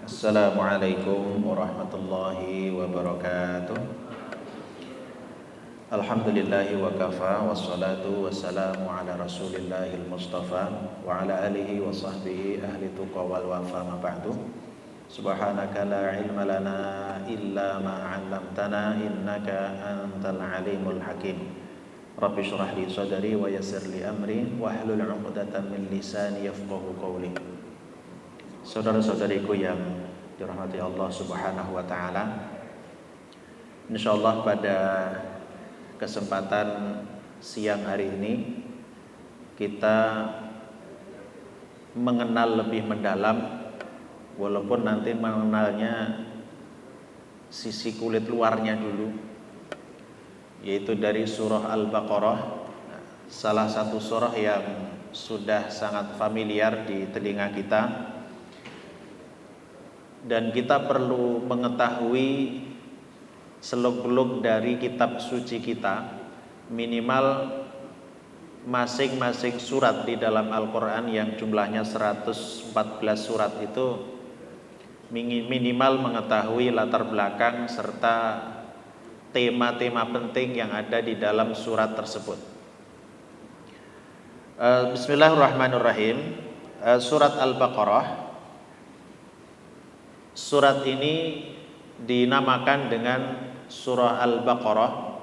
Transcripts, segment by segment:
Assalamualaikum warahmatullahi wabarakatuh. Alhamdulillahi wa kafa, wassalatu wassalamu ala rasulillahil mustafa wa ala alihi wa sahbihi ahli tuqa wal wafa ma ba'du. Subhanaka la ilma lana illa ma 'allamtana innaka antal alimul hakim. Rabbi shrah li sadri wa yassir li amri wahlul 'uqdatam min lisani yafqahu qawli. Saudara-saudariku yang dirahmati Allah Subhanahu wa taala, insyaallah pada kesempatan siang hari ini kita mengenal lebih mendalam, walaupun nanti mengenalnya sisi kulit luarnya dulu, yaitu dari surah Al-Baqarah, salah satu surah yang sudah sangat familiar di telinga kita. Dan kita perlu mengetahui seluk-beluk dari kitab suci kita, minimal masing-masing surat di dalam Al-Quran yang jumlahnya 114 surat itu minimal mengetahui latar belakang serta tema-tema penting yang ada di dalam surat tersebut. Bismillahirrahmanirrahim. Surat Al-Baqarah. Surat ini dinamakan dengan surah Al-Baqarah.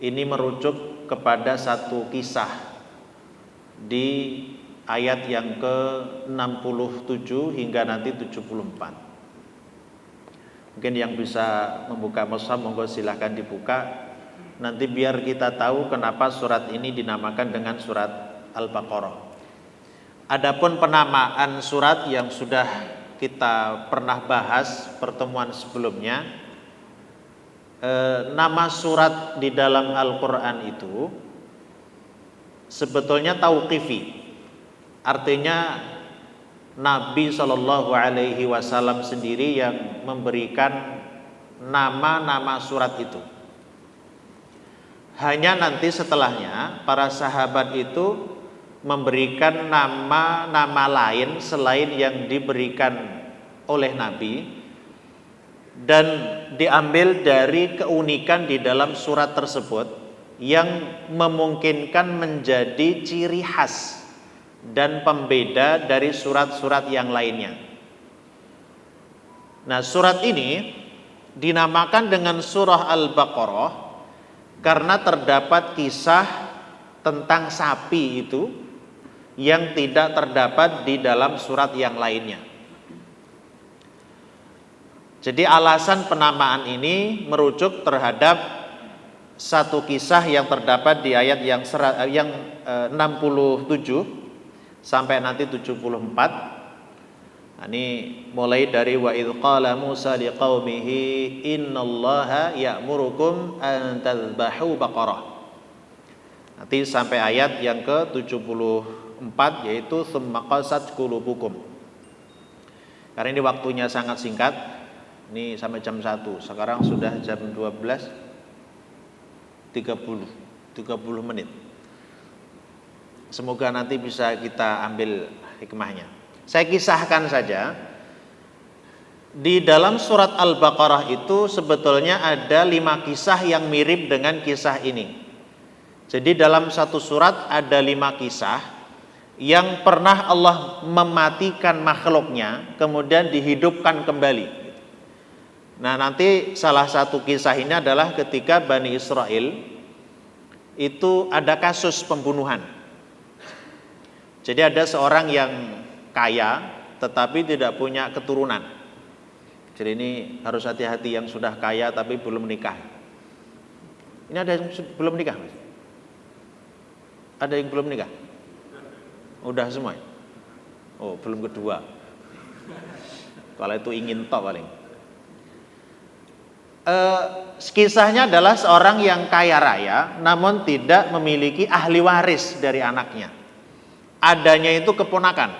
Ini merujuk kepada satu kisah di ayat yang ke-67 hingga nanti 74. Mungkin yang bisa membuka mushaf monggo silahkan dibuka. Nanti biar kita tahu kenapa surat ini dinamakan dengan surat Al-Baqarah. Adapun penamaan surat yang sudah kita pernah bahas pertemuan sebelumnya, nama surat di dalam Al-Quran itu sebetulnya tauqifi, artinya Nabi SAW sendiri yang memberikan nama-nama surat itu. Hanya nanti setelahnya para sahabat itu memberikan nama-nama lain selain yang diberikan oleh Nabi, dan diambil dari keunikan di dalam surat tersebut yang memungkinkan menjadi ciri khas dan pembeda dari surat-surat yang lainnya. Nah, surat ini dinamakan dengan surah Al-Baqarah karena terdapat kisah tentang sapi itu yang tidak terdapat di dalam surat yang lainnya. Jadi alasan penamaan ini merujuk terhadap satu kisah yang terdapat di ayat yang 67 sampai nanti 74. Nah, ini mulai dari wa idz qala Musa liqaumihi innallaha ya'murukum an tadhbahu baqarah. Nanti sampai ayat yang ke-74, yaitu tsumma qasat qulubukum. Karena ini waktunya sangat singkat. Ini sampai jam 1. Sekarang sudah jam 12.30 menit. Semoga nanti bisa kita ambil hikmahnya. Saya kisahkan saja. Di dalam surat Al-Baqarah itu sebetulnya ada 5 kisah yang mirip dengan kisah ini. Jadi dalam satu surat ada 5 kisah yang pernah Allah mematikan makhluknya kemudian dihidupkan kembali. Nah, nanti salah satu kisah ini adalah ketika Bani Israel itu ada kasus pembunuhan. Jadi ada seorang yang kaya tetapi tidak punya keturunan. Jadi ini harus hati-hati yang sudah kaya tapi belum menikah. Ini ada yang belum menikah? Ada yang belum menikah? Udah semua? Oh, belum kedua. Kalau itu ingin tok paling. Kisahnya adalah seorang yang kaya raya namun tidak memiliki ahli waris dari anaknya. Adanya itu keponakan.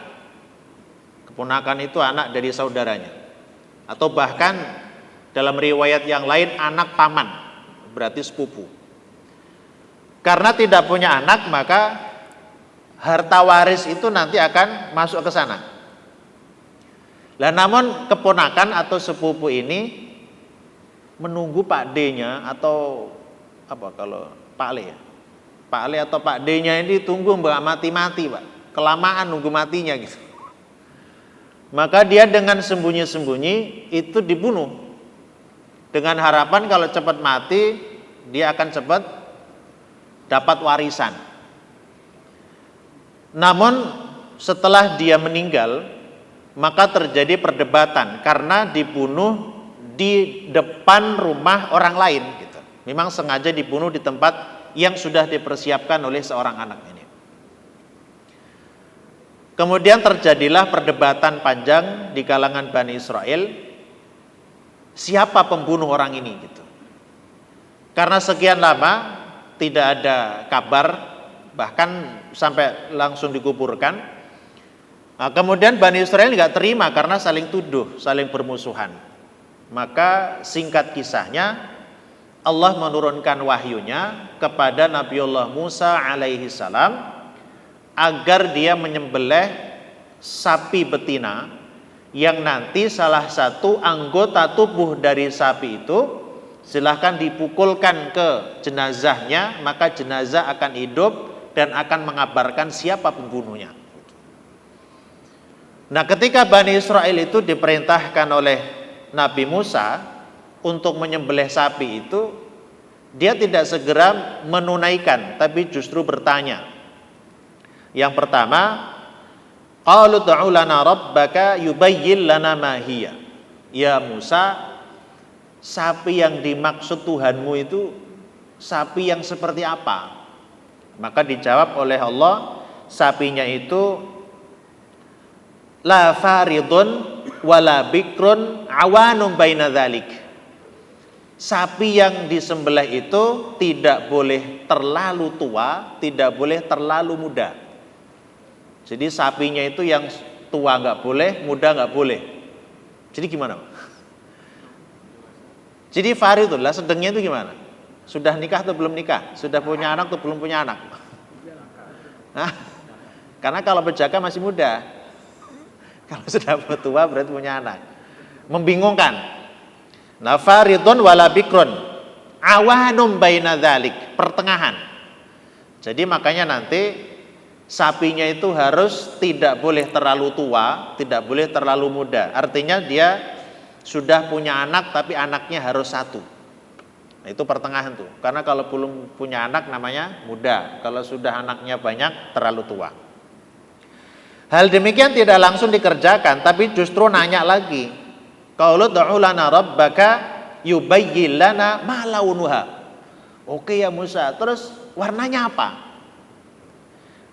Keponakan itu anak dari saudaranya. Atau bahkan dalam riwayat yang lain anak paman, berarti sepupu. Karena tidak punya anak, maka harta waris itu nanti akan masuk ke sana. Lah namun keponakan atau sepupu ini menunggu Pak D-nya atau apa kalau Pak Le ya? Pak Le atau Pak D-nya ini tunggu mbak mati-mati Pak, kelamaan nunggu matinya gitu. Maka dia dengan sembunyi-sembunyi itu dibunuh dengan harapan kalau cepat mati dia akan cepat dapat warisan. Namun setelah dia meninggal maka terjadi perdebatan karena dibunuh di depan rumah orang lain gitu. Memang sengaja dibunuh di tempat yang sudah dipersiapkan oleh seorang anak ini. Kemudian terjadilah perdebatan panjang di kalangan Bani Israel, siapa pembunuh orang ini gitu. Karena sekian lama tidak ada kabar, bahkan sampai langsung dikuburkan. Nah, kemudian Bani Israel nggak terima karena saling tuduh, saling bermusuhan. Maka singkat kisahnya, Allah menurunkan wahyunya kepada Nabiullah Musa alaihi salam agar dia menyembelih sapi betina yang nanti salah satu anggota tubuh dari sapi itu silahkan dipukulkan ke jenazahnya, maka jenazah akan hidup dan akan mengabarkan siapa pembunuhnya. Nah, ketika Bani Israel itu diperintahkan oleh Nabi Musa untuk menyembelih sapi itu, dia tidak segera menunaikan, tapi justru bertanya. Yang pertama, qalu ud'u lana rabbaka yubayyin lana ma hiya. Ya Musa, sapi yang dimaksud Tuhanmu itu sapi yang seperti apa? Maka dijawab oleh Allah, sapinya itu la faridun wala bikrun awanum baina dzalik. Sapi yang disembelih itu tidak boleh terlalu tua, tidak boleh terlalu muda. Jadi sapinya itu yang tua nggak boleh, muda nggak boleh. Jadi gimana? Jadi faridun lah, sedangnya itu gimana? Sudah nikah atau belum nikah? Sudah punya anak atau belum punya anak? Nah, karena kalau berjaga masih muda. Kalau sudah tua berarti punya anak. Membingungkan. Nah, faridun wala bikrun awanum baina dzalik, pertengahan. Jadi makanya nanti sapinya itu harus tidak boleh terlalu tua, tidak boleh terlalu muda. Artinya dia sudah punya anak tapi anaknya harus satu. Nah, itu pertengahan tuh. Karena kalau belum punya anak namanya muda. Kalau sudah anaknya banyak terlalu tua. Hal demikian tidak langsung dikerjakan, tapi justru nanya lagi. Qaulu ud'u lana rabbaka yubayyin lana ma launuha. Oke ya Musa, terus warnanya apa?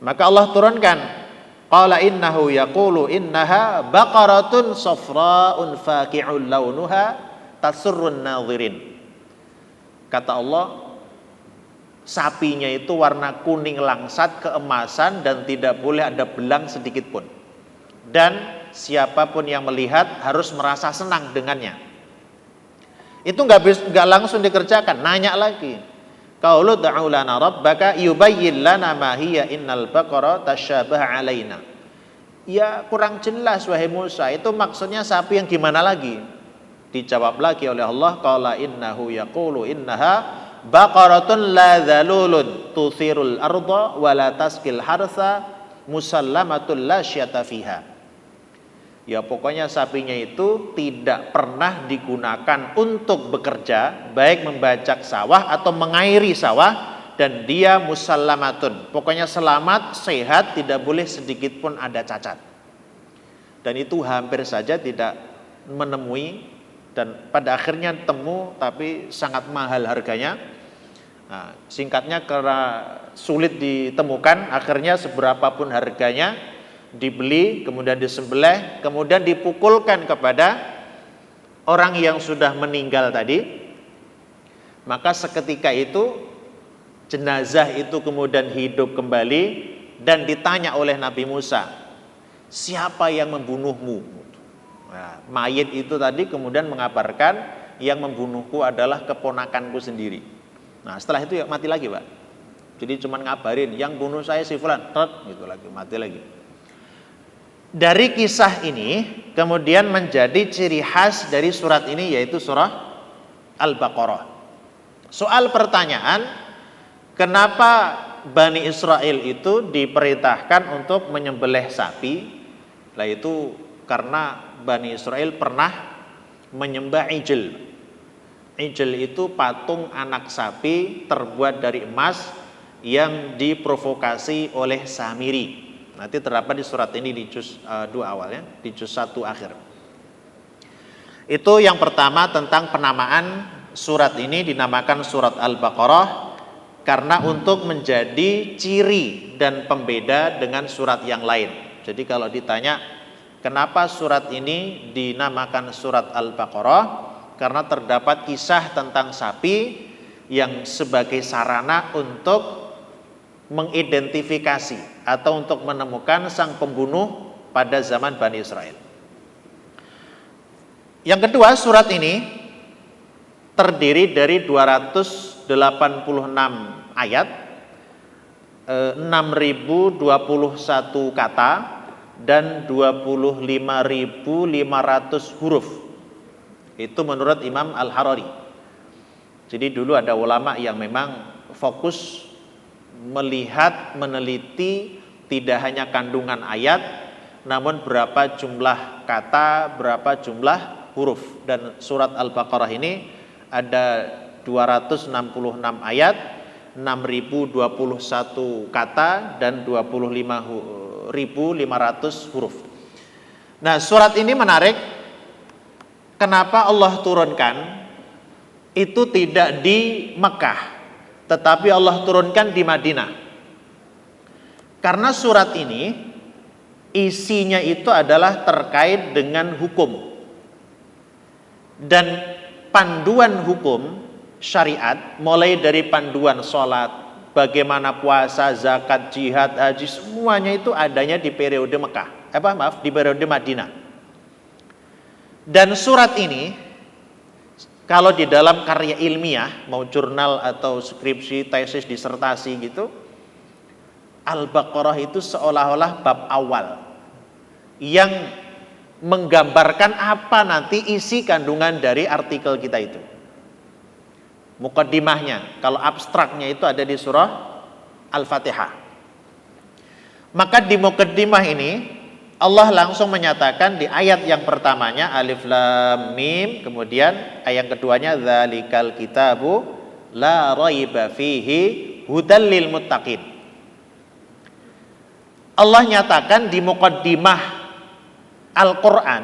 Maka Allah turunkan, qala innahu yaqulu innaha baqaratun safra'un faqi'un launuha tasurrun nadhirin. Kata Allah, sapinya itu warna kuning langsat keemasan dan tidak boleh ada belang sedikit pun. Dan siapapun yang melihat harus merasa senang dengannya. Itu nggak langsung dikerjakan, nanya lagi. Qaulu ud'u lana rabbaka yubayyin lana ma hiya innal baqara tasyabaha alaina. Ya kurang jelas wahai Musa, itu maksudnya sapi yang gimana lagi? Dijawab lagi oleh Allah, qala innahu yaqulu innaha baqaratun la dzalulun tuthirul arda wa la taskil harsa musallamatul la syata fiha. Ya pokoknya sapinya itu tidak pernah digunakan untuk bekerja, baik membajak sawah atau mengairi sawah, dan dia musallamatun, pokoknya selamat, sehat, tidak boleh sedikit pun ada cacat. Dan itu hampir saja tidak menemui, dan pada akhirnya temu tapi sangat mahal harganya. Nah, singkatnya karena sulit ditemukan, akhirnya seberapapun harganya dibeli, kemudian disembelih, kemudian dipukulkan kepada orang yang sudah meninggal tadi. Maka seketika itu jenazah itu kemudian hidup kembali dan ditanya oleh Nabi Musa, siapa yang membunuhmu? Nah, mayit itu tadi kemudian mengabarkan yang membunuhku adalah keponakanku sendiri. Nah setelah itu ya mati lagi Pak. Jadi cuman ngabarin yang bunuh saya si fulan, gitu lagi, mati lagi. Dari kisah ini kemudian menjadi ciri khas dari surat ini, yaitu surah Al-Baqarah. Soal pertanyaan, kenapa Bani Israel itu diperintahkan untuk menyembelih sapi? Nah, itu karena Bani Israel pernah menyembah ijl. Ijl itu patung anak sapi terbuat dari emas yang diprovokasi oleh Samiri. Nanti terdapat di surat ini di juz 2 awal ya, di juz 1 akhir. Itu yang pertama tentang penamaan surat ini dinamakan surat Al-Baqarah karena untuk menjadi ciri dan pembeda dengan surat yang lain. Jadi kalau ditanya kenapa surat ini dinamakan surat Al-Baqarah, karena terdapat kisah tentang sapi yang sebagai sarana untuk mengidentifikasi atau untuk menemukan sang pembunuh pada zaman Bani Israel. Yang kedua, surat ini terdiri dari 286 ayat, 6021 kata, dan 25.500 huruf. Itu menurut Imam Al-Harari. Jadi dulu ada ulama yang memang fokus melihat, meneliti tidak hanya kandungan ayat, namun berapa jumlah kata, berapa jumlah huruf. Dan surat Al-Baqarah ini ada 266 ayat, 6021 kata, dan 25.500 huruf. Nah, surat ini menarik. Kenapa Allah turunkan itu tidak di Mekah, tetapi Allah turunkan di Madinah? Karena surat ini isinya itu adalah terkait dengan hukum dan panduan hukum syariat, mulai dari panduan sholat, bagaimana puasa, zakat, jihad, haji, semuanya itu adanya di periode Mekah. Di periode Madinah. Dan surat ini, kalau di dalam karya ilmiah, mau jurnal atau skripsi, tesis, disertasi gitu, Al-Baqarah itu seolah-olah bab awal yang menggambarkan apa nanti isi kandungan dari artikel kita itu. Muqaddimahnya, kalau abstraknya itu ada di surah Al-Fatihah. Maka di muqaddimah ini Allah langsung menyatakan di ayat yang pertamanya Alif Lam Mim, kemudian ayat keduanya Dzalikal kitabu la raiba fihi hudal lil muttaqin. Allah nyatakan di muqaddimah Al-Quran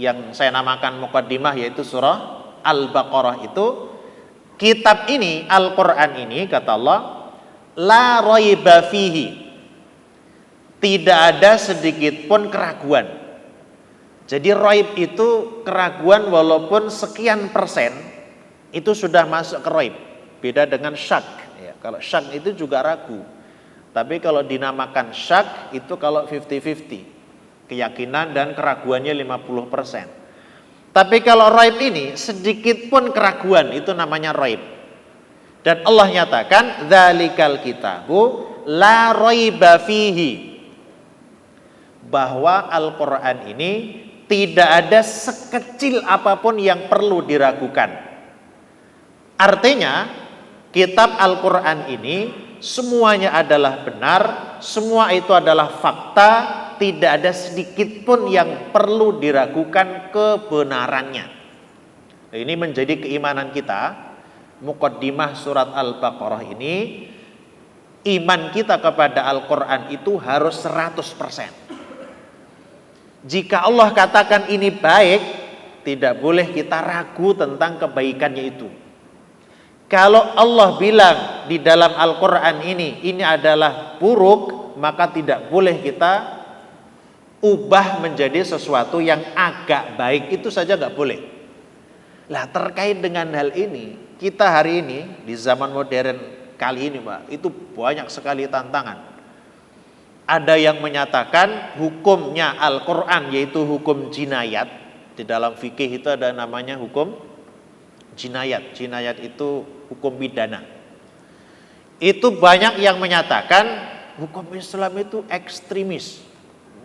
yang saya namakan muqaddimah, yaitu surah Al-Baqarah itu, kitab ini, Al-Quran ini, kata Allah, la raiba fihi, tidak ada sedikit pun keraguan. Jadi raib itu keraguan walaupun sekian persen itu sudah masuk ke raib. Beda dengan syak ya. Kalau syak itu juga ragu, tapi kalau dinamakan syak itu kalau 50-50, keyakinan dan keraguannya 50%. Tapi kalau raib ini sedikit pun keraguan, itu namanya raib. Dan Allah nyatakan dzalikal kitabu la raiba fihi, bahwa Al-Qur'an ini tidak ada sekecil apapun yang perlu diragukan. Artinya kitab Al-Qur'an ini semuanya adalah benar, semua itu adalah fakta, tidak ada sedikit pun yang perlu diragukan kebenarannya. Ini menjadi keimanan kita. Muqaddimah surat Al-Baqarah ini, iman kita kepada Al-Quran itu harus 100%. Jika Allah katakan ini baik, tidak boleh kita ragu tentang kebaikannya itu. Kalau Allah bilang di dalam Al-Quran ini adalah buruk, maka tidak boleh kita ubah menjadi sesuatu yang agak baik, itu saja nggak boleh. Lah, terkait dengan hal ini, kita hari ini di zaman modern kali ini, Pak, itu banyak sekali tantangan. Ada yang menyatakan hukumnya Al-Quran yaitu hukum jinayat. Di dalam fikih itu ada namanya hukum jinayat. Jinayat itu hukum pidana. Itu banyak yang menyatakan hukum Islam itu ekstremis.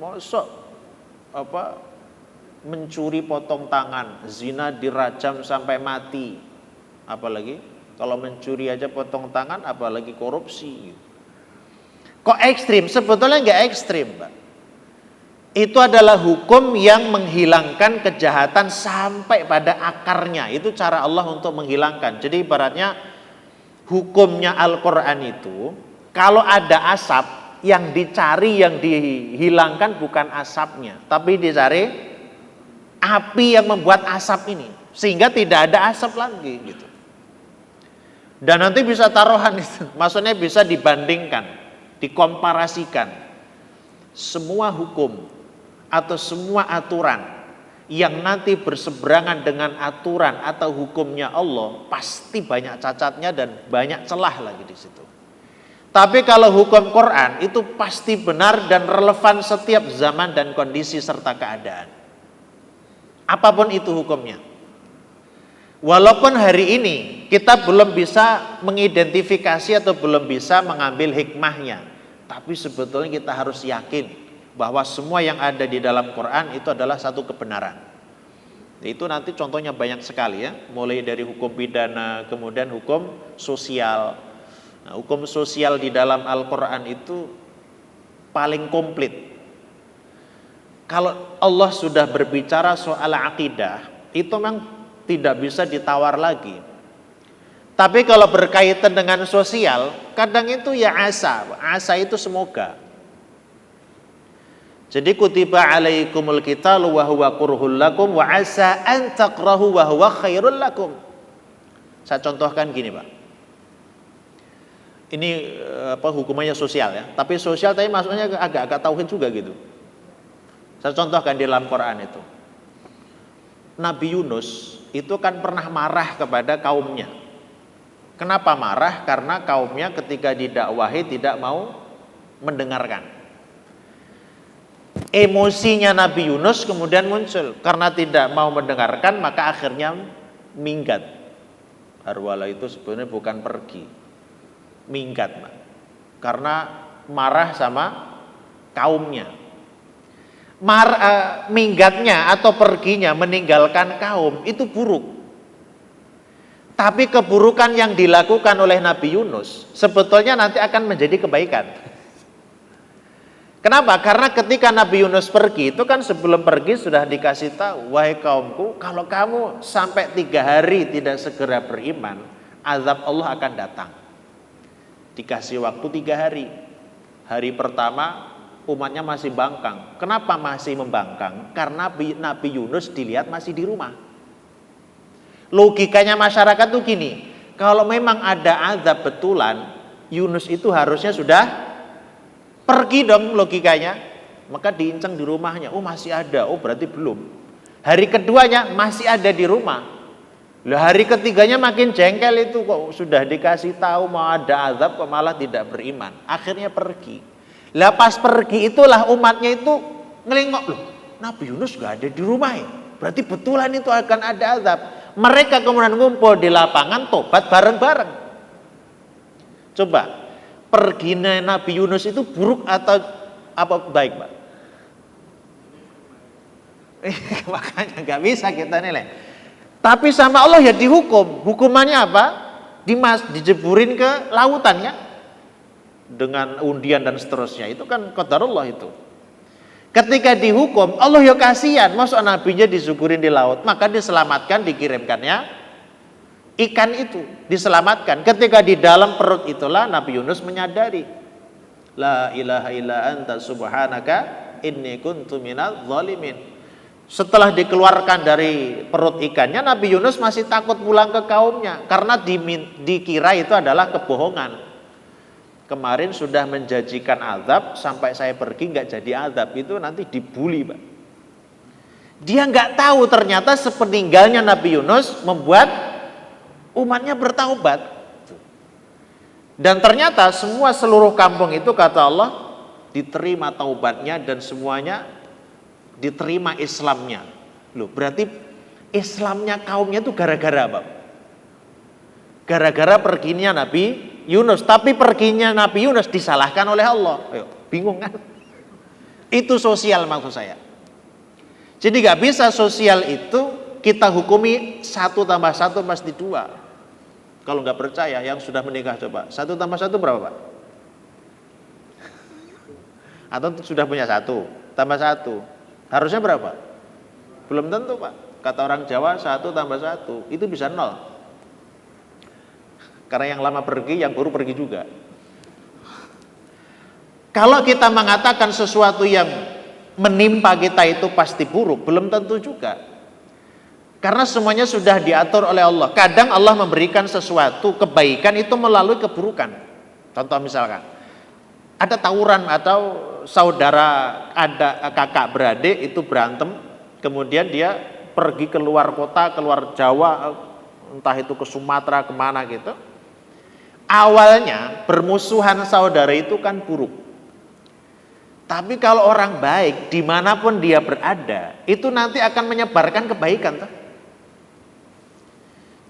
Mosok mencuri potong tangan, zina dirajam sampai mati. Apalagi kalau mencuri aja potong tangan, apalagi korupsi. Kok ekstrim? Sebetulnya nggak ekstrim, Pak. Itu adalah hukum yang menghilangkan kejahatan sampai pada akarnya. Itu cara Allah untuk menghilangkan. Jadi ibaratnya hukumnya Al-Quran itu, kalau ada asap, yang dicari, yang dihilangkan bukan asapnya, tapi dicari api yang membuat asap ini, sehingga tidak ada asap lagi gitu. Dan nanti bisa taruhan itu, maksudnya bisa dibandingkan, dikomparasikan. Semua hukum atau semua aturan yang nanti berseberangan dengan aturan atau hukumnya Allah pasti banyak cacatnya dan banyak celah lagi di situ. Tapi kalau hukum Quran itu pasti benar dan relevan setiap zaman dan kondisi serta keadaan. Apapun itu hukumnya. Walaupun hari ini kita belum bisa mengidentifikasi atau belum bisa mengambil hikmahnya, tapi sebetulnya kita harus yakin bahwa semua yang ada di dalam Quran itu adalah satu kebenaran. Itu nanti contohnya banyak sekali ya, mulai dari hukum pidana, kemudian hukum sosial. Nah, hukum sosial di dalam Al-Quran itu paling komplit. Kalau Allah sudah berbicara soal akidah, itu memang tidak bisa ditawar lagi. Tapi kalau berkaitan dengan sosial, kadang itu ya asa itu semoga. Jadi kutiba alaikumul qitalu wa huwa kurhul lakum wa asa an takrahu wa huwa khairul lakum. Saya contohkan gini, Pak. Ini hukumannya sosial ya, tapi sosial tapi maksudnya agak-agak tauhid juga gitu. Saya contohkan di dalam Quran itu. Nabi Yunus itu kan pernah marah kepada kaumnya. Kenapa marah? Karena kaumnya ketika didakwahi tidak mau mendengarkan. Emosinya Nabi Yunus kemudian muncul. Karena tidak mau mendengarkan, maka akhirnya minggat. Harwala itu sebenarnya bukan pergi, minggat, karena marah sama kaumnya. Minggatnya atau perginya, meninggalkan kaum itu buruk. Tapi keburukan yang dilakukan oleh Nabi Yunus sebetulnya nanti akan menjadi kebaikan. Kenapa? Karena ketika Nabi Yunus pergi itu kan sebelum pergi sudah dikasih tahu, wahai kaumku, kalau kamu sampai 3 hari tidak segera beriman, azab Allah akan datang. Dikasih waktu 3 hari. Hari pertama umatnya masih bangkang. Kenapa masih membangkang? Karena Nabi Yunus dilihat masih di rumah. Logikanya masyarakat tuh gini, kalau memang ada azab betulan, Yunus itu harusnya sudah pergi dong logikanya. Maka diinceng di rumahnya, oh masih ada, oh berarti belum. Hari keduanya masih ada di rumah. Lah hari ketiganya makin jengkel itu, kok sudah dikasih tahu mau ada azab kok malah tidak beriman. Akhirnya pergi. Lah pas pergi itulah umatnya itu ngelingok, loh Nabi Yunus gak ada di rumah ya, berarti betulan itu akan ada azab. Mereka kemudian ngumpul di lapangan tobat bareng-bareng. Coba perginya Nabi Yunus itu buruk atau apa baik, Pak? Makanya gak bisa kita nilai. Tapi sama Allah ya dihukum. Hukumannya apa? Dijeburin ke lautan ya, dengan undian dan seterusnya. Itu kan qadarullah itu. Ketika dihukum, Allah ya kasihan, masuk nabinya disugurin di laut, maka diselamatkan, dikirimkannya ikan itu, diselamatkan. Ketika di dalam perut itulah Nabi Yunus menyadari, la ilaha illa anta subhanaka inni kuntu minadz zalimin. Setelah dikeluarkan dari perut ikannya, Nabi Yunus masih takut pulang ke kaumnya karena dikira itu adalah kebohongan. Kemarin sudah menjanjikan azab, sampai saya pergi nggak jadi azab, itu nanti dibully, Pak. Dia nggak tahu ternyata sepeninggalnya Nabi Yunus membuat umatnya bertaubat. Dan ternyata seluruh kampung itu kata Allah diterima taubatnya dan semuanya diterima Islamnya. Loh, berarti Islamnya kaumnya itu gara-gara apa? Gara-gara perginya Nabi Yunus. Tapi perginya Nabi Yunus disalahkan oleh Allah. Ayo, bingung kan? Itu sosial maksud saya. Jadi nggak bisa sosial itu kita hukumi 1+1 pasti 2. Kalau nggak percaya yang sudah menikah coba 1+1 berapa Pak? Atau sudah punya 1+1 harusnya berapa? Belum tentu Pak. Kata orang Jawa 1+1 itu bisa 0. Karena yang lama pergi, yang baru pergi juga. Kalau kita mengatakan sesuatu yang menimpa kita itu pasti buruk, belum tentu juga. Karena semuanya sudah diatur oleh Allah. Kadang Allah memberikan sesuatu kebaikan itu melalui keburukan. Contoh misalkan, ada tawuran atau saudara, ada kakak beradik itu berantem, kemudian dia pergi keluar kota, keluar Jawa, entah itu ke Sumatera, kemana gitu. Awalnya bermusuhan saudara itu kan buruk. Tapi kalau orang baik, dimanapun dia berada, itu nanti akan menyebarkan kebaikan.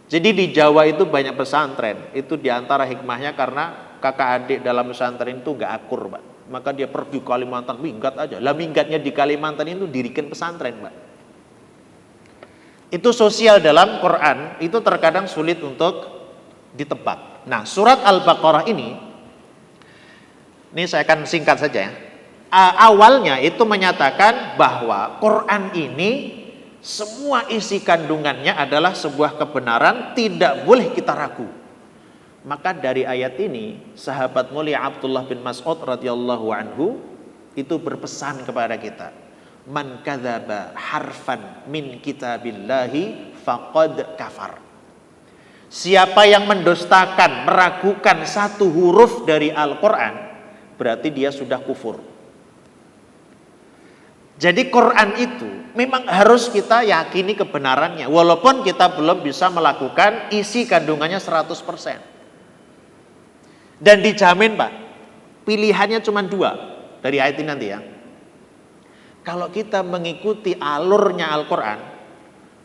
Jadi di Jawa itu banyak pesantren. Itu diantara hikmahnya karena kakak adik dalam pesantren itu gak akur Pak. Maka dia pergi Kalimantan, minggat aja. Lah minggatnya di Kalimantan itu dirikan pesantren Pak. Itu sosial dalam Quran, itu terkadang sulit untuk ditebak. Nah surat Al-Baqarah ini saya akan singkat saja ya. Awalnya itu menyatakan bahwa Quran ini semua isi kandungannya adalah sebuah kebenaran, tidak boleh kita ragu. Maka dari ayat ini sahabat mulia Abdullah bin Mas'ud radhiyallahu anhu itu berpesan kepada kita, man kadzaba harfan min kitabillahi faqad kafar. Siapa yang mendustakan, meragukan satu huruf dari Al-Quran, berarti dia sudah kufur. Jadi Quran itu memang harus kita yakini kebenarannya, walaupun kita belum bisa melakukan isi kandungannya 100%. Dan dijamin Pak, pilihannya cuma 2 dari ayat ini nanti ya. Kalau kita mengikuti alurnya Al-Quran,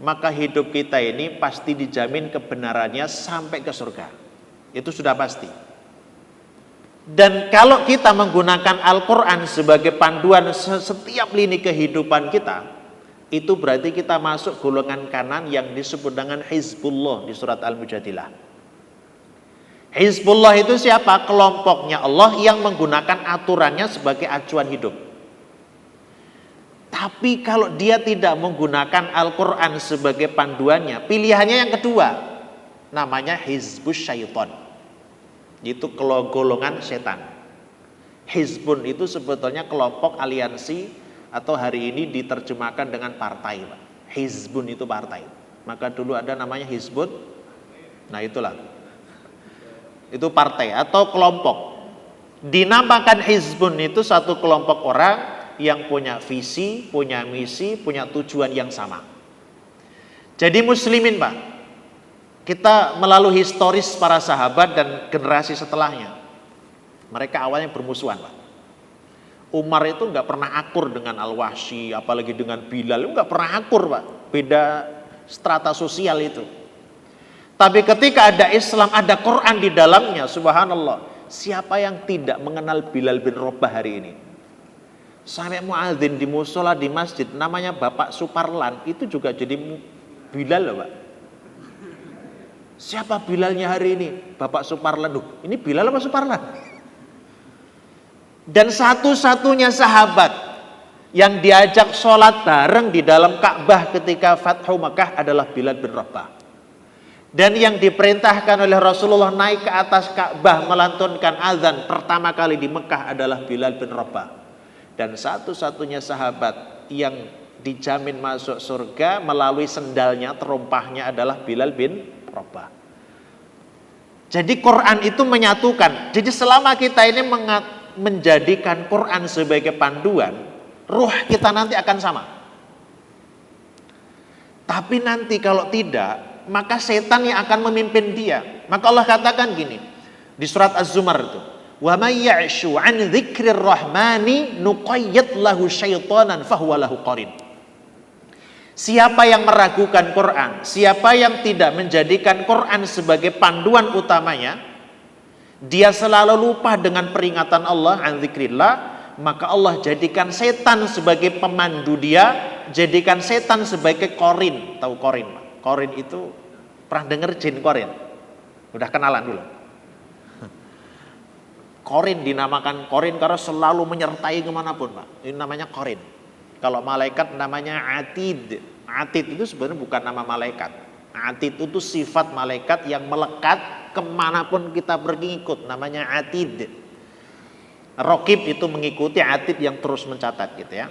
maka hidup kita ini pasti dijamin kebenarannya sampai ke surga. Itu sudah pasti. Dan kalau kita menggunakan Al-Quran sebagai panduan setiap lini kehidupan kita, itu berarti kita masuk golongan kanan yang disebut dengan Hizbullah di surat Al-Mujadilah. Hizbullah itu siapa? Kelompoknya Allah yang menggunakan aturannya sebagai acuan hidup. Tapi kalau dia tidak menggunakan Al-Quran sebagai panduannya, pilihannya yang kedua, namanya Hizbus Syaiton. Itu golongan setan. Hizbun itu sebetulnya kelompok, aliansi, atau hari ini diterjemahkan dengan partai Pak. Hizbun itu partai. Maka dulu ada namanya Hizbun. Nah itulah, itu partai atau kelompok. Dinamakan Hizbun itu satu kelompok orang yang punya visi, punya misi, punya tujuan yang sama. Jadi muslimin Pak, kita melalui historis para sahabat dan generasi setelahnya. Mereka awalnya bermusuhan Pak. Umar itu nggak pernah akur dengan Al-Wahsy, apalagi dengan Bilal, nggak pernah akur Pak. Beda strata sosial itu. Tapi ketika ada Islam, ada Quran di dalamnya, subhanallah, siapa yang tidak mengenal Bilal bin Rabah hari ini? Sampai muadzin di musola di masjid namanya Bapak Suparlan itu juga jadi Bilal loh Pak. Siapa Bilalnya hari ini? Bapak Suparlan. Ini Bilal apa Suparlan? Dan satu-satunya sahabat yang diajak sholat bareng di dalam Ka'bah ketika Fathu Makkah adalah Bilal bin Rabah. Dan yang diperintahkan oleh Rasulullah naik ke atas Ka'bah melantunkan azan pertama kali di Mekah adalah Bilal bin Rabah. Dan satu-satunya sahabat yang dijamin masuk surga melalui sendalnya, terompahnya adalah Bilal bin Rabah. Jadi Quran itu menyatukan. Jadi selama kita ini menjadikan Quran sebagai panduan, ruh kita nanti akan sama. Tapi nanti kalau tidak, maka setan yang akan memimpin dia. Maka Allah katakan gini di surat Az-Zumar itu, wa may ya'shu 'an dzikrir rahmani nuqayyid lahu syaitanan fahuwa lahu qarin. Siapa yang meragukan Quran, siapa yang tidak menjadikan Quran sebagai panduan utamanya, dia selalu lupa dengan peringatan Allah, an dzikrillah, maka Allah jadikan setan sebagai pemandu dia jadikan setan sebagai korin. Tahu korin, Pak? Korin itu pernah denger jin korin? Udah kenalan dulu. Korin dinamakan korin karena selalu menyertai kemanapun, Pak. Ini namanya korin. Kalau malaikat namanya atid. Atid itu sebenarnya bukan nama malaikat. Atid itu sifat malaikat yang melekat kemanapun kita pergi ikut. Namanya atid. Rokib itu mengikuti, atid yang terus mencatat gitu ya.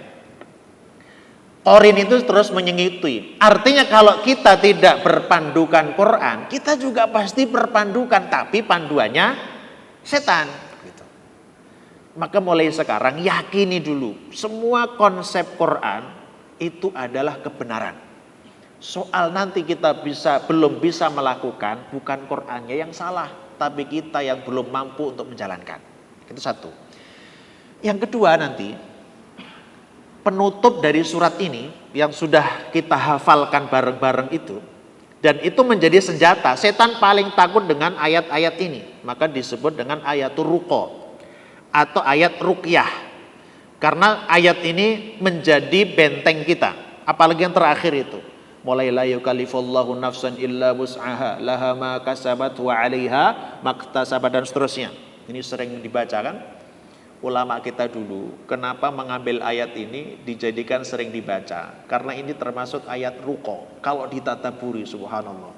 Korin itu terus menyengitui. Artinya kalau kita tidak berpandukan Quran, kita juga pasti berpandukan, tapi panduannya setan. Gitu. Maka mulai sekarang yakini dulu, semua konsep Quran itu adalah kebenaran. Soal nanti kita belum bisa melakukan, bukan Qurannya yang salah, tapi kita yang belum mampu untuk menjalankan. Itu satu. Yang kedua nanti, penutup dari surat ini yang sudah kita hafalkan bareng-bareng itu, dan itu menjadi senjata. Setan paling takut dengan ayat-ayat ini, maka disebut dengan ayatul ruqa atau ayat ruqyah, karena ayat ini menjadi benteng kita. Apalagi yang terakhir itu, mulai la yukallifullahu nafsan illa wus'aha laha ma kasabat wa 'alaiha maktasabat, dan seterusnya. Ini sering dibaca kan ulama kita dulu. Kenapa mengambil ayat ini dijadikan sering dibaca? Karena ini termasuk ayat ruqa. Kalau ditadaburi, subhanallah,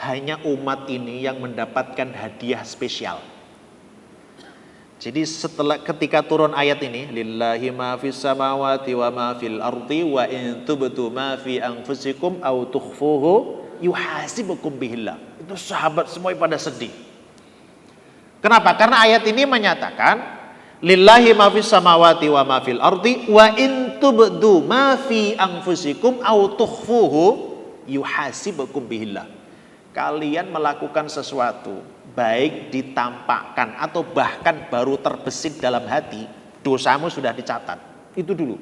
hanya umat ini yang mendapatkan hadiah spesial. Jadi ketika turun ayat ini, lillahi ma fis samawati wa ma fil ardi wa in tubdu ma fi anfusikum aw tukhfuhu yuhasibukum bihillah. Itu sahabat semua pada sedih. Kenapa? Karena ayat ini menyatakan lillahi ma fis samawati wa ma fil ardi wa in tubdu ma fi anfusikum aw tukhfuhu yuhasibukum bihillah. Kalian melakukan sesuatu, baik ditampakkan atau bahkan baru terbesit dalam hati, dosamu sudah dicatat. Itu dulu.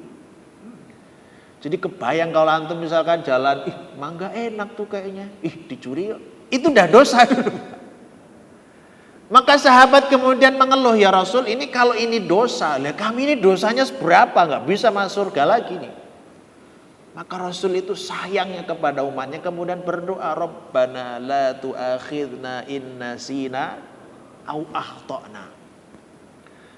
Jadi kebayang kalau antum misalkan jalan, mangga enak tuh kayaknya, dicuri, itu udah dosa dulu. Maka sahabat kemudian mengeluh, ya Rasul, ini kalau ini dosa, lah kami ini dosanya seberapa, nggak bisa masuk surga lagi nih. Maka Rasul itu sayangnya kepada umatnya, kemudian berdoa, Rabbana la tu'akhidna in nasina au akhtana.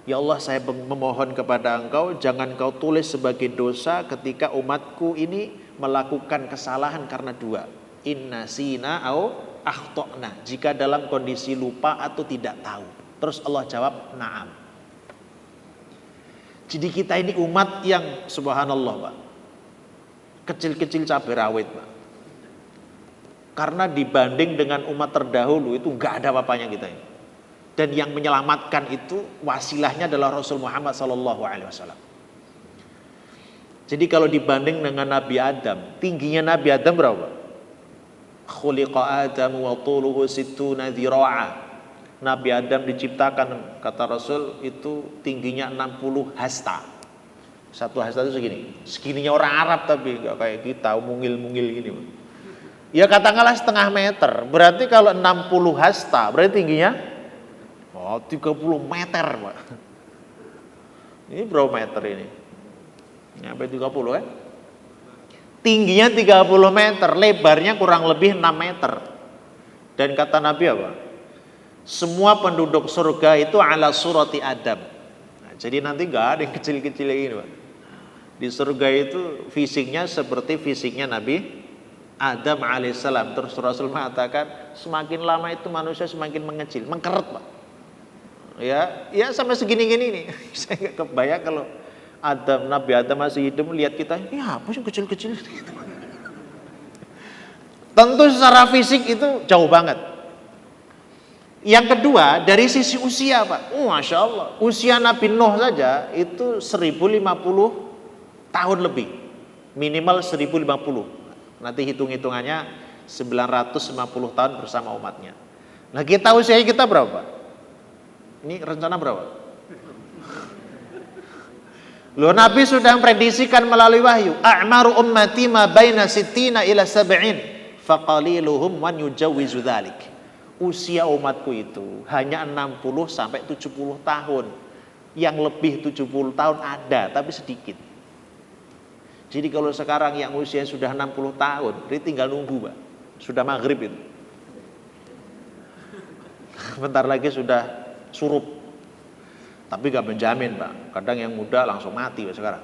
Ya Allah, saya memohon kepada Engkau, jangan Kau tulis sebagai dosa ketika umatku ini melakukan kesalahan karena dua, in nasina au akhtana, jika dalam kondisi lupa atau tidak tahu. Terus Allah jawab, na'am. Jadi kita ini umat yang subhanallah, Pak, kecil-kecil cabai rawit, Pak. Karena dibanding dengan umat terdahulu itu nggak ada apa-apanya kita ini. Dan yang menyelamatkan itu wasilahnya adalah Rasul Muhammad SAW. Jadi kalau dibanding dengan Nabi Adam, tingginya Nabi Adam berapa? Khuliqa Adam wa tuluhu sittuna dhira'a. Nabi Adam diciptakan, kata Rasul, itu tingginya 60 hasta. Satu hasta itu segininya orang Arab, tapi nggak kayak kita mungil-mungil gini. Ya katakanlah setengah meter. Berarti kalau 60 hasta, berarti tingginya 30 meter, Pak. Ini berapa meter ini? Sampai 30 kan? Tingginya 30 meter, lebarnya kurang lebih 6 meter. Dan kata Nabi apa? Semua penduduk surga itu ala surati Adam. Nah, jadi nanti nggak ada yang kecil-kecil ini, Pak. Di surga itu fisiknya seperti fisiknya Nabi Adam alaihissalam. Terus Rasul mengatakan semakin lama itu manusia semakin mengecil, mengkeret, Pak. Ya sampai segini-gini nih. Saya nggak kebayang kalau Nabi Adam masih hidup melihat kita, apa sih kecil-kecil? Tentu secara fisik itu jauh banget. Yang kedua dari sisi usia, Pak. Masya Allah, usia Nabi Nuh saja itu 1050 tahun lebih, minimal 1050. Nanti hitung-hitungannya 950 tahun bersama umatnya. Nah kita usianya kita berapa? Ini rencana berapa? Loh, Nabi sudah memprediksikan melalui wahyu, a'maru ummati ma baina sittina ila sab'in faqaliluhum man yujawwizu dzalik. Usia umatku itu hanya 60 sampai 70 tahun. Yang lebih 70 tahun ada, tapi sedikit. Jadi kalau sekarang yang usia sudah 60 tahun, dia tinggal nunggu, Pak. Sudah maghrib itu. Bentar lagi sudah surup. Tapi gak menjamin, Pak. Kadang yang muda langsung mati Pak, sekarang.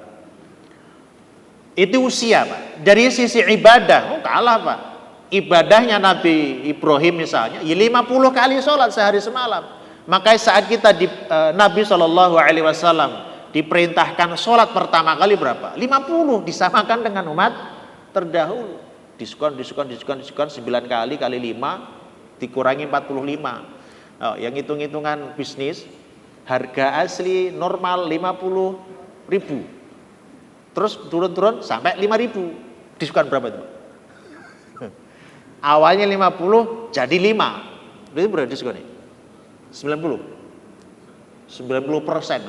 Itu usia, Pak. Dari sisi ibadah, kalah, Pak. Ibadahnya Nabi Ibrahim misalnya, ya 50 kali sholat sehari semalam. Makanya saat kita di Nabi SAW diperintahkan sholat pertama kali berapa? 50, disamakan dengan umat terdahulu. Diskon 9 kali 5 dikurangi 45. Oh, yang hitung-hitungan bisnis, harga asli normal 50.000. Terus turun-turun sampai 5.000. Diskon berapa itu? Awalnya 50 jadi 5. Berarti berapa diskonnya? 90%.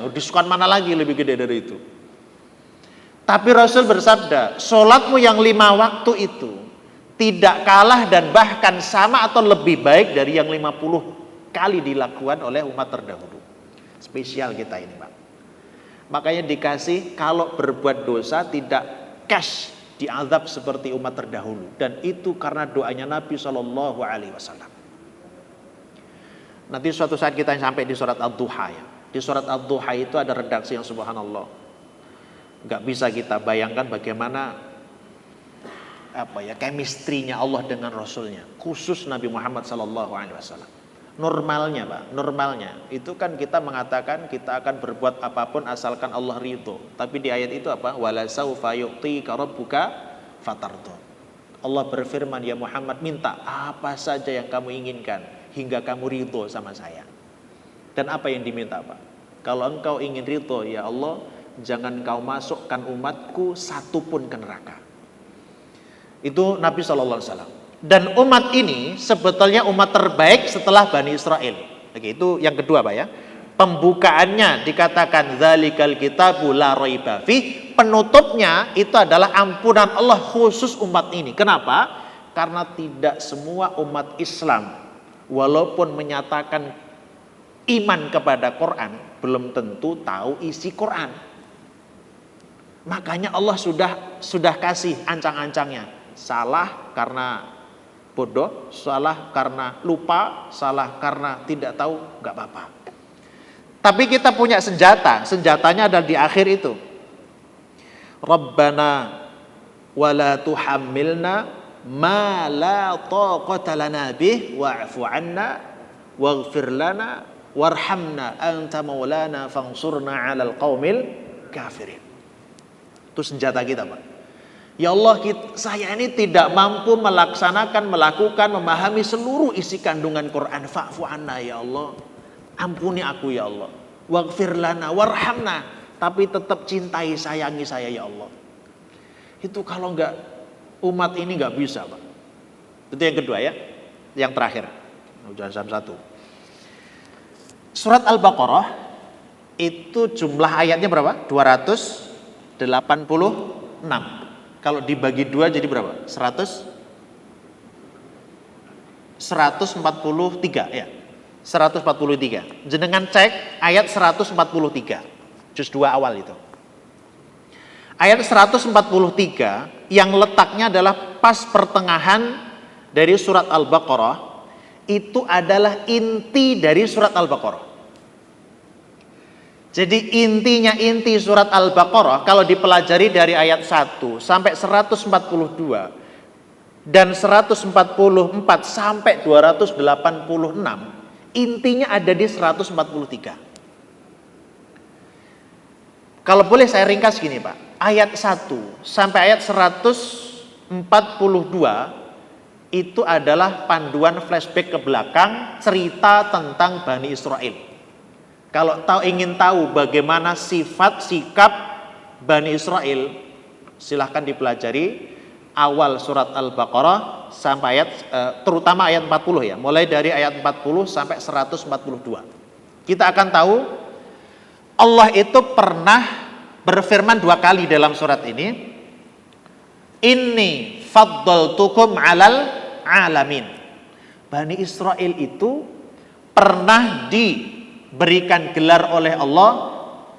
Oh, diskon mana lagi lebih gede dari itu? Tapi Rasul bersabda, sholatmu yang 5 waktu itu tidak kalah dan bahkan sama atau lebih baik dari yang 50 kali dilakukan oleh umat terdahulu. Spesial kita ini, Pak. Makanya dikasih kalau berbuat dosa tidak cash diazab seperti umat terdahulu, dan itu karena doanya Nabi SAW. Nanti suatu saat kita sampai di surat Ad-Duha ya. Di surat Ad-Duha itu ada redaksi yang subhanallah, nggak bisa kita bayangkan bagaimana chemistry-nya Allah dengan Rasulnya, khusus Nabi Muhammad SAW. Normalnya, Pak, normalnya itu kan kita mengatakan kita akan berbuat apapun asalkan Allah ridho. Tapi di ayat itu apa? Wala saufa yu'tika rabbuka fatardo. Allah berfirman, ya Muhammad, minta apa saja yang kamu inginkan hingga kamu ridho sama saya. Dan apa yang diminta, Pak? Kalau engkau ingin ridho, ya Allah, jangan kau masukkan umatku satupun ke neraka. Itu Nabi SAW. Dan umat ini sebetulnya umat terbaik setelah Bani Israel. Oke, itu yang kedua, Pak ya. Pembukaannya dikatakan dzalikal kitabu la raiba fi. Penutupnya itu adalah ampunan Allah khusus umat ini. Kenapa? Karena tidak semua umat Islam walaupun menyatakan iman kepada Quran belum tentu tahu isi Quran. Makanya Allah sudah kasih ancang-ancangnya. Salah karena bodoh, salah karena lupa, salah karena tidak tahu, nggak apa-apa. Tapi kita punya senjatanya adalah di akhir itu. Rabbana wala tuhammilna ma la taqata lana bih wa'fu 'anna waghfir lana warhamna anta maulana fansurna 'alal qaumil kafirin. Itu senjata kita, Pak. Ya Allah, saya ini tidak mampu melaksanakan, melakukan, memahami seluruh isi kandungan Quran. Fa'fu anna ya Allah. Ampuni aku ya Allah. Waghfir lana warhamna. Tapi tetap cintai, sayangi saya ya Allah. Itu kalau enggak, umat ini enggak bisa, Pak. Itu yang kedua ya. Yang terakhir. Jangan sampai satu. Surat Al-Baqarah itu jumlah ayatnya berapa? 286. Kalau dibagi 2 jadi berapa? 143 ya. 143. Jenengan cek ayat 143. Juz 2 awal itu. Ayat 143 yang letaknya adalah pas pertengahan dari surat Al-Baqarah, itu adalah inti dari surat Al-Baqarah. Jadi inti surat Al-Baqarah kalau dipelajari dari ayat 1 sampai 142 dan 144 sampai 286, intinya ada di 143. Kalau boleh saya ringkas gini, Pak. Ayat 1 sampai ayat 142 itu adalah panduan flashback ke belakang cerita tentang Bani Israel. Kalau ingin tahu bagaimana sifat sikap Bani Israel, silahkan dipelajari awal surat Al-Baqarah sampai ayat terutama ayat 40 ya, mulai dari ayat 40 sampai 142. Kita akan tahu Allah itu pernah berfirman 2 kali dalam surat ini. Inni faddaltukum 'alal 'alamin. Bani Israel itu pernah diberikan gelar oleh Allah,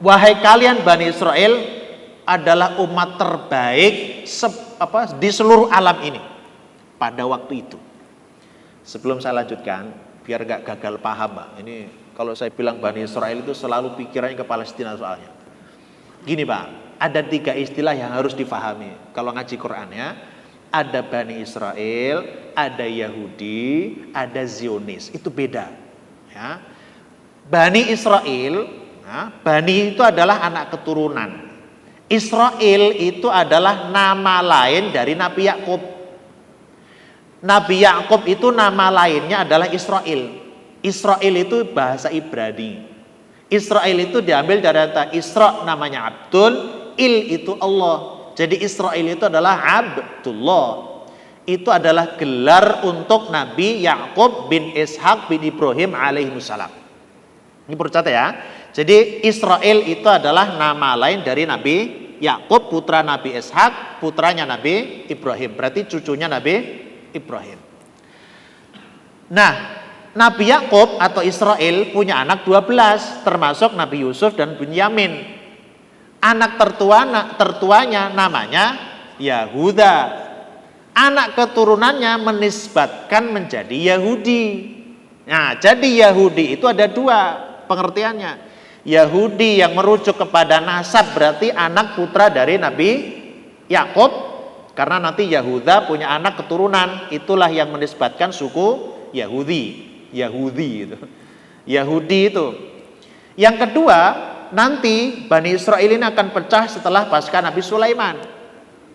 wahai kalian Bani Israel, adalah umat terbaik di seluruh alam ini pada waktu itu. Sebelum saya lanjutkan, biar gak gagal paham, Pak. Ini kalau saya bilang Bani Israel itu selalu pikirannya ke Palestina soalnya. Gini, Pak, ada 3 istilah yang harus difahami kalau ngaji Quran ya. Ada Bani Israel, ada Yahudi, ada Zionis. Itu beda. Ya. Bani Israel, Bani itu adalah anak keturunan. Israel itu adalah nama lain dari Nabi Yakub. Nabi Yakub itu nama lainnya adalah Israel. Israel itu bahasa Ibrani. Israel itu diambil dari kata Isra namanya Abdul, Il itu Allah. Jadi Israel itu adalah Abdullah. Itu adalah gelar untuk Nabi Yakub bin Ishak bin Ibrahim alaihissalam. Ini perlu catat ya. Jadi Israel itu adalah nama lain dari Nabi Yakub, putra Nabi Ishak, putranya Nabi Ibrahim. Berarti cucunya Nabi Ibrahim. Nah, Nabi Yakub atau Israel punya anak 12, termasuk Nabi Yusuf dan Bunyamin. Anak tertuanya namanya Yahuda. Anak keturunannya menisbatkan menjadi Yahudi. Nah, jadi Yahudi itu ada 2 pengertiannya. Yahudi yang merujuk kepada nasab berarti anak putra dari Nabi Yakub, karena nanti Yahuda punya anak keturunan, itulah yang menisbatkan suku Yahudi itu. Yahudi itu. Yang kedua, nanti Bani Israel ini akan pecah setelah pasca Nabi Sulaiman.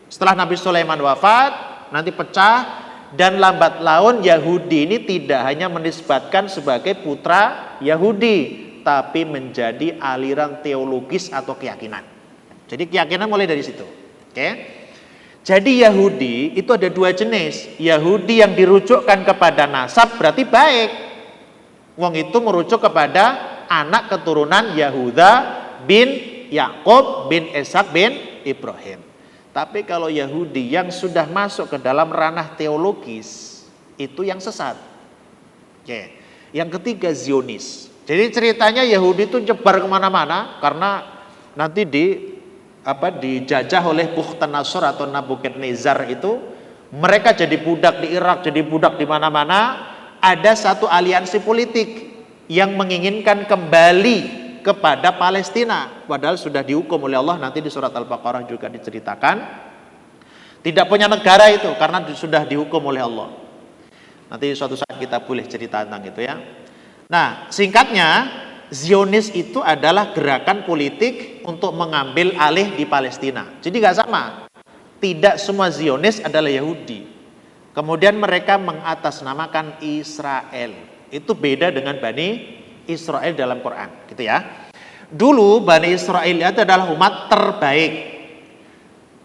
Setelah Nabi Sulaiman wafat, nanti pecah, dan lambat laun Yahudi ini tidak hanya menisbatkan sebagai putra Yahudi, tapi menjadi aliran teologis atau keyakinan. Jadi keyakinan mulai dari situ. Oke. Jadi Yahudi itu ada 2 jenis. Yahudi yang dirujukkan kepada nasab berarti baik. Wong itu merujuk kepada anak keturunan Yahuda bin Yakub bin Ishak bin Ibrahim. Tapi kalau Yahudi yang sudah masuk ke dalam ranah teologis, itu yang sesat. Oke. Yang ketiga Zionis. Jadi ceritanya Yahudi itu nyebar kemana-mana karena nanti dijajah oleh Bukhtanasor atau Nabukadnezar itu, mereka jadi budak di Irak, jadi budak di mana-mana. Ada satu aliansi politik yang menginginkan kembali kepada Palestina, padahal sudah dihukum oleh Allah. Nanti di surat Al-Baqarah juga diceritakan tidak punya negara itu karena sudah dihukum oleh Allah. Nanti suatu saat kita boleh cerita tentang itu ya. Nah, singkatnya, Zionis itu adalah gerakan politik untuk mengambil alih di Palestina. Jadi gak sama. Tidak semua Zionis adalah Yahudi. Kemudian mereka mengatasnamakan Israel. Itu beda dengan Bani Israel dalam Quran, gitu ya. Dulu Bani Israel itu adalah umat terbaik.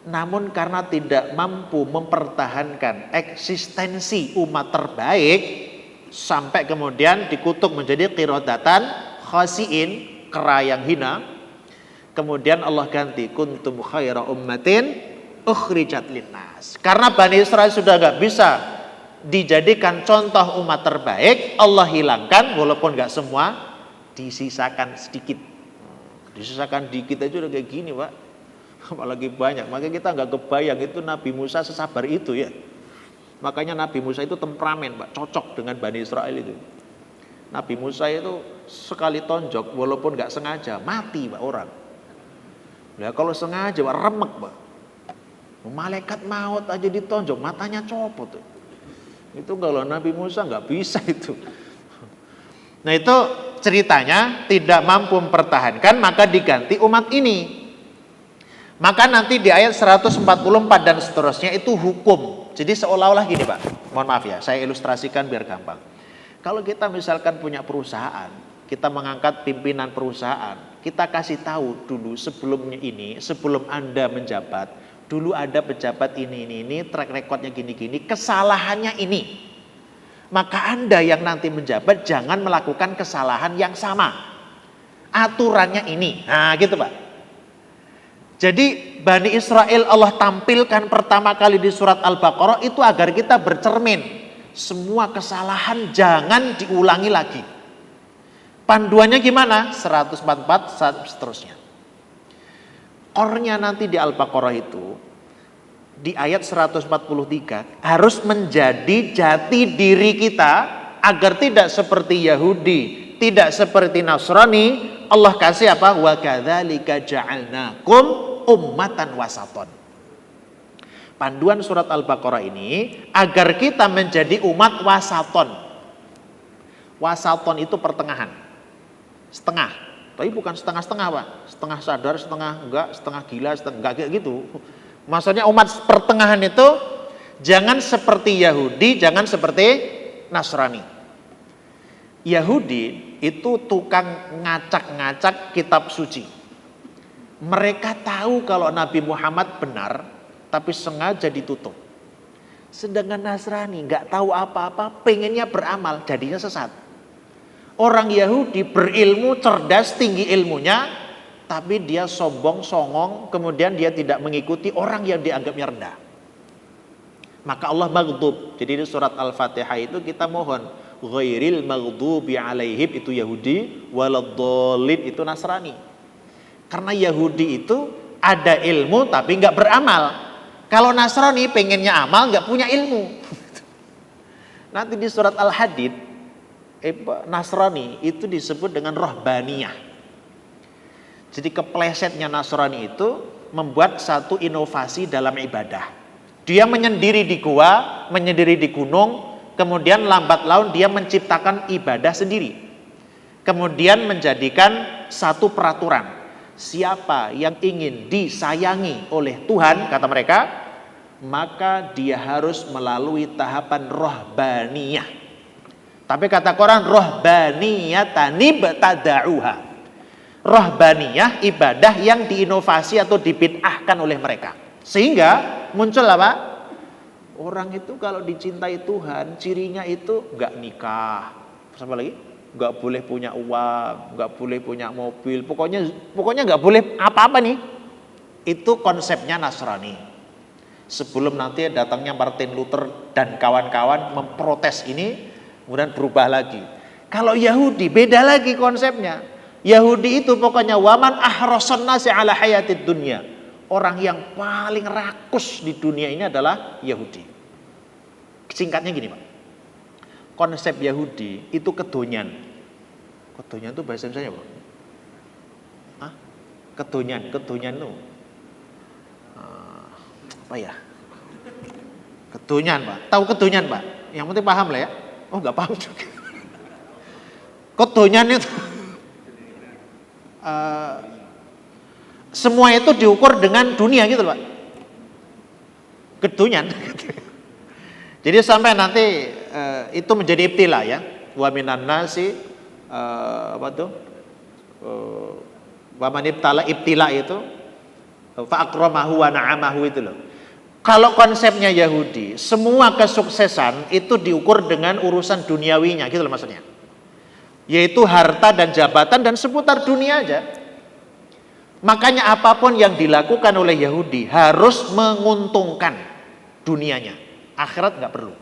Namun karena tidak mampu mempertahankan eksistensi umat terbaik, sampai kemudian dikutuk menjadi qiradatan khasiin, kera yang hina. Kemudian Allah ganti kuntum khaira ummatin ukhrijat linnas. Karena Bani Israel sudah gak bisa dijadikan contoh umat terbaik, Allah hilangkan, walaupun gak semua, disisakan sedikit. Disisakan dikit aja udah kayak gini, Pak. Apalagi banyak. Makanya kita gak kebayang itu Nabi Musa sesabar itu ya. Makanya Nabi Musa itu temperamen, Pak, cocok dengan Bani Israel itu. Nabi Musa itu sekali tonjok, walaupun nggak sengaja, mati, Pak, orang. Ya kalau sengaja, Pak, remek, Pak. Malaikat maut aja ditonjok, matanya copot. Itu kalau Nabi Musa nggak bisa itu. Nah itu ceritanya tidak mampu mempertahankan, maka diganti umat ini. Maka nanti di ayat 144 dan seterusnya itu hukum. Jadi seolah-olah gini, Pak, mohon maaf ya, saya ilustrasikan biar gampang. Kalau kita misalkan punya perusahaan, kita mengangkat pimpinan perusahaan, kita kasih tahu dulu sebelumnya ini, sebelum Anda menjabat, dulu ada pejabat ini, track recordnya gini-gini, kesalahannya ini. Maka Anda yang nanti menjabat jangan melakukan kesalahan yang sama. Aturannya ini. Nah gitu, Pak. Jadi Bani Israel Allah tampilkan pertama kali di surat Al-Baqarah itu agar kita bercermin. Semua kesalahan jangan diulangi lagi. Panduannya gimana? 144 seterusnya. Core-nya nanti di Al-Baqarah itu di ayat 143 harus menjadi jati diri kita agar tidak seperti Yahudi, tidak seperti Nasrani. Allah kasih apa? Wa kadzalika ja'alnakum ummatan wasaton. Panduan surat Al-Baqarah ini agar kita menjadi umat wasaton. Wasaton itu pertengahan, setengah. Tapi bukan setengah-setengah, Pak. Setengah sadar, setengah enggak, setengah gila, setengah enggak, kayak gitu. Maksudnya umat pertengahan itu jangan seperti Yahudi, jangan seperti Nasrani. Yahudi itu tukang ngacak-ngacak kitab suci. Mereka tahu kalau Nabi Muhammad benar, tapi sengaja ditutup. Sedangkan Nasrani nggak tahu apa-apa, pengennya beramal, jadinya sesat. Orang Yahudi berilmu, cerdas, tinggi ilmunya, tapi dia sombong, songong, kemudian dia tidak mengikuti orang yang dianggapnya rendah. Maka Allah maghdub. Jadi di surat Al-Fatihah itu kita mohon, ghairil maghdubi alaihim itu Yahudi, waladdallin itu Nasrani. Karena Yahudi itu ada ilmu tapi nggak beramal. Kalau Nasrani pengennya amal, nggak punya ilmu. Nanti di surat Al-Hadid, Nasrani itu disebut dengan rohbaniyah. Jadi keplesetnya Nasrani itu membuat satu inovasi dalam ibadah. Dia menyendiri di gua, menyendiri di gunung, kemudian lambat laun dia menciptakan ibadah sendiri. Kemudian menjadikan satu peraturan. Siapa yang ingin disayangi oleh Tuhan, kata mereka, maka dia harus melalui tahapan rohbaniyah. Tapi kata Quran, rohbaniyatani batada'uha. Rohbaniyah ibadah yang diinovasi atau dibid'ahkan oleh mereka. Sehingga muncul apa? Orang itu kalau dicintai Tuhan, cirinya itu nggak nikah. Apa lagi? Nggak boleh punya uang, nggak boleh punya mobil. Pokoknya nggak boleh apa-apa nih. Itu konsepnya Nasrani. Sebelum nanti datangnya Martin Luther dan kawan-kawan memprotes ini, kemudian berubah lagi. Kalau Yahudi beda lagi konsepnya. Yahudi itu pokoknya waman ahrasun nasi ala hayatid dunya. Orang yang paling rakus di dunia ini adalah Yahudi. Singkatnya gini, Pak. Konsep Yahudi itu kedonyan. Kedonyan itu bahasa Indonesia, Pak? Hah? Kedonyan itu apa ya? Kedonyan, Pak. Tahu kedonyan, Pak? Yang penting paham lah ya. Oh, nggak paham juga. Kedonyan itu semua itu diukur dengan dunia gitu, Pak. Kedonyan. Jadi sampai nanti itu menjadi ibtila ya. Wa minan nasi apa tuh? Wa man ibtala ibtila itu fa akramahu wa na'amahu itu loh. Kalau konsepnya Yahudi, semua kesuksesan itu diukur dengan urusan duniawinya, gitu loh maksudnya. Yaitu harta dan jabatan dan seputar dunia aja. Makanya apapun yang dilakukan oleh Yahudi harus menguntungkan dunianya. Akhirat nggak perlu.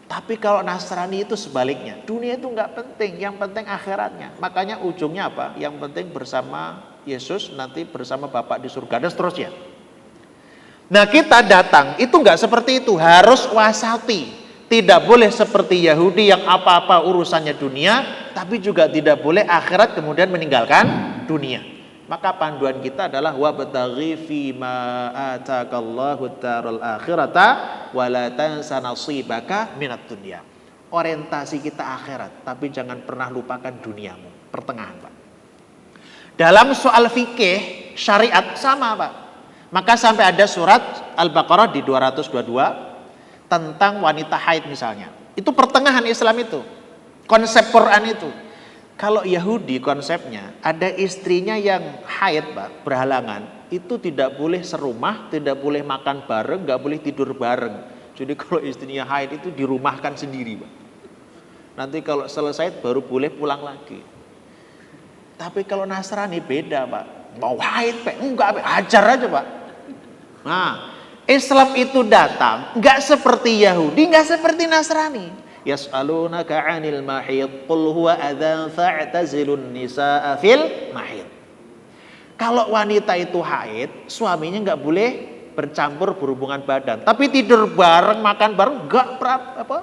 Tapi kalau Nasrani itu sebaliknya, dunia itu nggak penting, yang penting akhiratnya. Makanya ujungnya apa? Yang penting bersama Yesus, nanti bersama Bapa di surga dan seterusnya. Nah kita datang itu nggak seperti itu, harus wasati. Tidak boleh seperti Yahudi yang apa-apa urusannya dunia, tapi juga tidak boleh akhirat kemudian meninggalkan dunia. Maka panduan kita adalah wabtaghi fima ataqallahu daral akhirata wala tansa nasibaka minad dunya. Orientasi kita akhirat, tapi jangan pernah lupakan duniamu. Pertengahan, Pak. Dalam soal fikih syariat sama, Pak. Maka sampai ada surat Al-Baqarah di 222 tentang wanita haid misalnya. Itu pertengahan Islam itu. Konsep Quran itu. Kalau Yahudi konsepnya ada istrinya yang haid, Pak, berhalangan, itu tidak boleh serumah, tidak boleh makan bareng, nggak boleh tidur bareng. Jadi kalau istrinya haid itu dirumahkan sendiri, Pak. Nanti kalau selesai baru boleh pulang lagi. Tapi kalau Nasrani beda, Pak. Mau haid, Pak, enggak, Pak, hajar aja, Pak. Nah, Islam itu datang nggak seperti Yahudi, nggak seperti Nasrani. Yas'alunaka 'anil mahid qul huwa adzan fa'tazilun nisaa fil mahid. Kalau wanita itu haid, suaminya nggak boleh bercampur berhubungan badan. Tapi tidur bareng, makan bareng,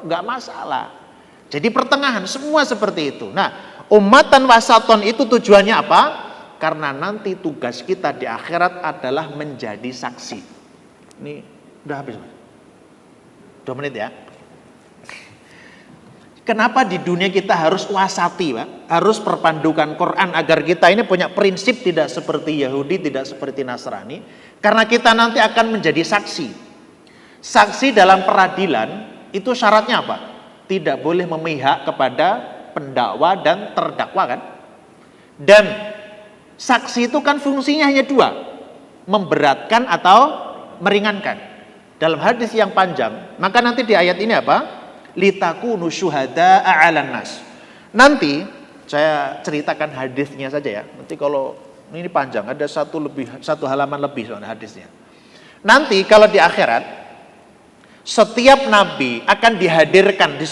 nggak masalah. Jadi pertengahan, semua seperti itu. Nah, ummatan wasaton itu tujuannya apa? Karena nanti tugas kita di akhirat adalah menjadi saksi. Ini udah habis, 2 menit ya. Kenapa di dunia kita harus wasati, Pak? Harus perpandukan Quran agar kita ini punya prinsip tidak seperti Yahudi, tidak seperti Nasrani. Karena kita nanti akan menjadi saksi. Saksi dalam peradilan itu syaratnya apa? Tidak boleh memihak kepada pendakwa dan terdakwa kan? Dan saksi itu kan fungsinya hanya 2, memberatkan atau meringankan. Dalam hadis yang panjang, maka nanti di ayat ini apa? Litakunu syuhada'a 'alan nas. Nanti saya ceritakan hadisnya saja ya. Nanti kalau ini panjang, ada satu halaman lebih soal hadisnya. Nanti kalau di akhirat, setiap nabi akan dihadirkan di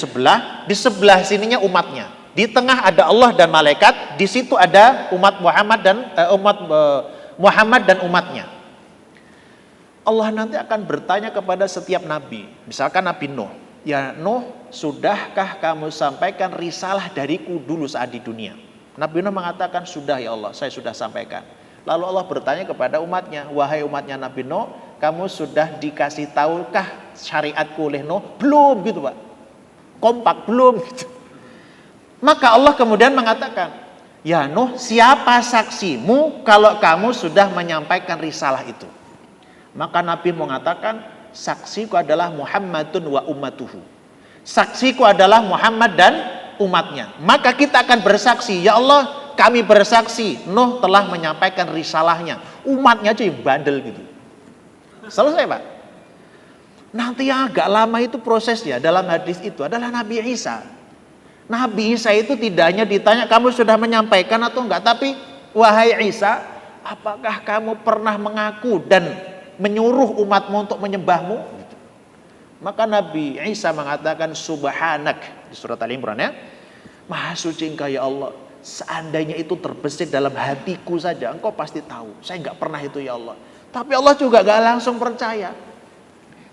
sebelah sininya umatnya. Di tengah ada Allah dan malaikat, di situ ada umat Muhammad dan umatnya. Allah nanti akan bertanya kepada setiap nabi. Misalkan Nabi Nuh, ya Nuh, sudahkah kamu sampaikan risalah dariku dulu saat di dunia? Nabi Nuh mengatakan, sudah ya Allah, saya sudah sampaikan. Lalu Allah bertanya kepada umatnya, wahai umatnya Nabi Nuh, kamu sudah dikasih tahukah syariatku oleh Nuh? Belum gitu Pak. Kompak, belum gitu. Maka Allah kemudian mengatakan, ya Nuh, siapa saksimu kalau kamu sudah menyampaikan risalah itu? Maka Nabi mengatakan, saksiku adalah Muhammadun wa ummatuhu. Saksiku adalah Muhammad dan umatnya. Maka kita akan bersaksi, ya Allah, kami bersaksi Nuh telah menyampaikan risalahnya. Umatnya aja yang bandel gitu. Selesai Pak. Nanti yang agak lama itu prosesnya dalam hadis itu adalah Nabi Isa. Nabi Isa itu tidak hanya ditanya kamu sudah menyampaikan atau enggak, tapi wahai Isa, apakah kamu pernah mengaku dan menyuruh umatmu untuk menyembahmu? Maka Nabi Isa mengatakan subhanak di surat Al-Imran ya. Maha suci engkau ya Allah. Seandainya itu terbesit dalam hatiku saja, engkau pasti tahu. Saya enggak pernah itu ya Allah. Tapi Allah juga enggak langsung percaya.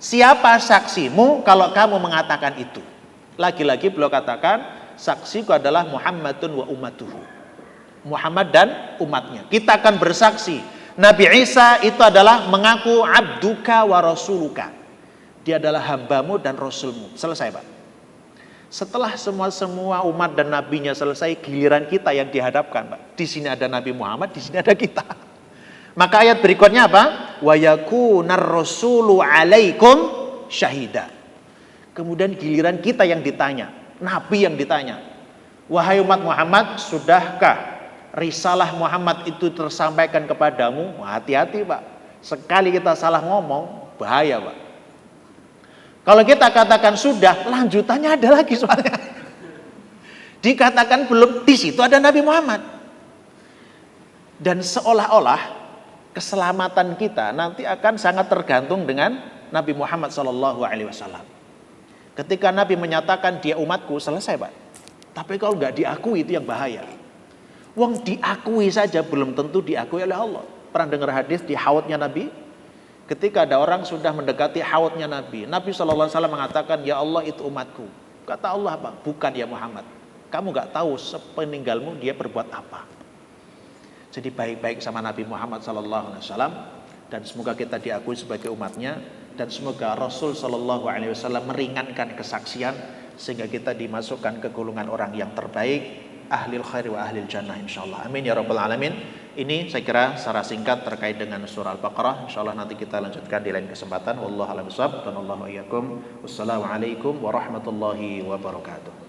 Siapa saksimu kalau kamu mengatakan itu? Lagi-lagi beliau katakan, saksiku adalah Muhammadun wa ummatuhu. Muhammad dan umatnya. Kita akan bersaksi. Nabi Isa itu adalah mengaku abduka wa rasuluka. Dia adalah hambamu dan rasulmu. Selesai Pak. Setelah semua umat dan nabinya selesai, giliran kita yang dihadapkan Pak. Di sini ada Nabi Muhammad, di sini ada kita. Maka ayat berikutnya apa? Wa yakunar rasulu alaikum syahida. Kemudian giliran kita yang ditanya, Nabi yang ditanya. Wahai umat Muhammad, sudahkah risalah Muhammad itu tersampaikan kepadamu? Hati-hati Pak. Sekali kita salah ngomong, bahaya Pak. Kalau kita katakan sudah, lanjutannya ada lagi soalnya. Dikatakan belum, di situ ada Nabi Muhammad. Dan seolah-olah keselamatan kita nanti akan sangat tergantung dengan Nabi Muhammad SAW. Ketika Nabi menyatakan dia umatku, selesai Pak. Tapi kalau nggak diakui itu yang bahaya. Wong diakui saja belum tentu diakui oleh Allah. Pernah dengar hadis di haudnya Nabi? Ketika ada orang sudah mendekati haudnya Nabi, Nabi SAW mengatakan, ya Allah itu umatku. Kata Allah apa? Bukan ya Muhammad. Kamu nggak tahu sepeninggalmu dia berbuat apa. Jadi baik-baik sama Nabi Muhammad SAW, dan semoga kita diakui sebagai umatnya, dan semoga Rasul SAW meringankan kesaksian sehingga kita dimasukkan ke golongan orang yang terbaik, ahlil khairi wa ahlil jannah insyaallah. Amin ya rabbal alamin. Ini saya kira secara singkat terkait dengan surah Al-Baqarah. Insyaallah nanti kita lanjutkan di lain kesempatan. Wallahu a'lam bishawab. Wassalamualaikum warahmatullahi wabarakatuh.